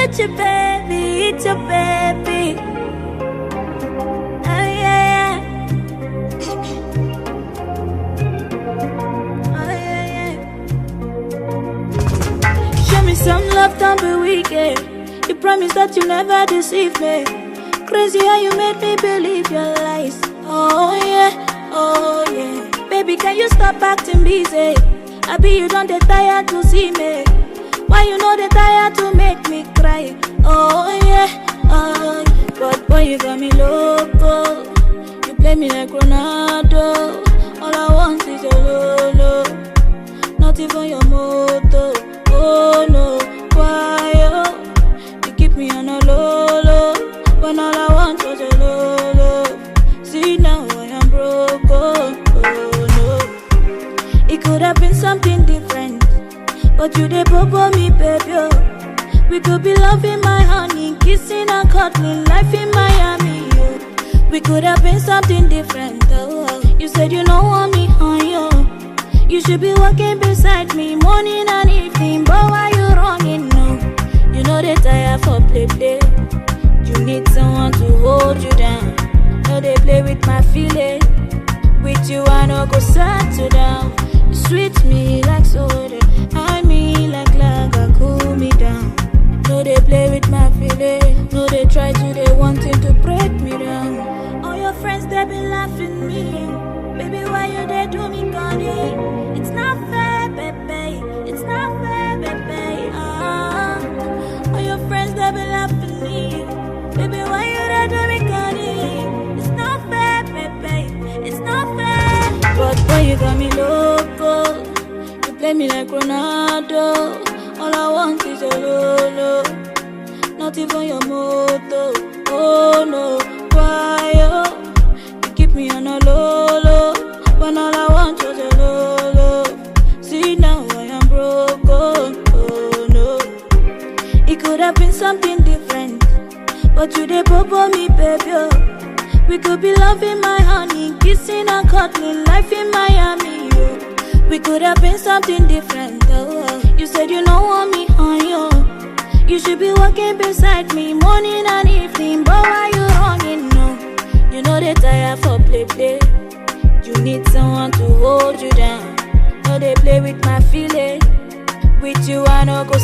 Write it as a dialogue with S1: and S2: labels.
S1: it's your baby, it's your baby. Oh yeah, oh yeah. Show me some love, don't be wicked. You promise that you never deceive me. Crazy how you made me believe your lies. Oh yeah, oh yeah. Baby, can you stop acting busy? I be you don't get tired to see me. Why you know they tired to make me cry? Oh yeah, oh yeah. But boy, you got me loco. You play me like Ronaldo. All I want is your lolo, not even your moto. Oh no, why oh? You keep me on a low low, when all I want was your lolo. See now I am broke. Oh no, it could have been something different, but you dey bobo me, baby. Oh. We could be loving my honey, kissing and cuddling, life in Miami. Oh. We could have been something different. Oh. You said you don't want me on you. You should be walking beside me morning and evening, but why you running? No, you know they tired for play. You need someone to hold you down. No, they play with my feeling. With you I no go settle down. You sweet me like soda, I mean like lager, cool me down. No, they play with my feeling. No, they try to, they wanting to break me down. All your friends, they be laughing me. Baby, why you they do me gunny? It's not fair, baby. It's not fair, baby. All your friends, they be laughing me. Baby, why you they do me gunny? It's not fair, baby. It's not fair. But boy, you got me loco. You play me like Ronaldo. All I want is your lolo, not even your moto. Oh no, why oh? You keep me on a low low, when all I want was your lolo. See now I am broke. Oh no, it could have been something different, but you dey bobo me, baby. Oh. We could be loving my honey, kissing and cuddling, life in Miami. Oh. We could have been something different. Oh. You said you don't want me on you. You should be walking beside me morning and evening, but why you running? No, you know they tired for play. You need someone to hold you down. No, they play with my feeling. With you I no go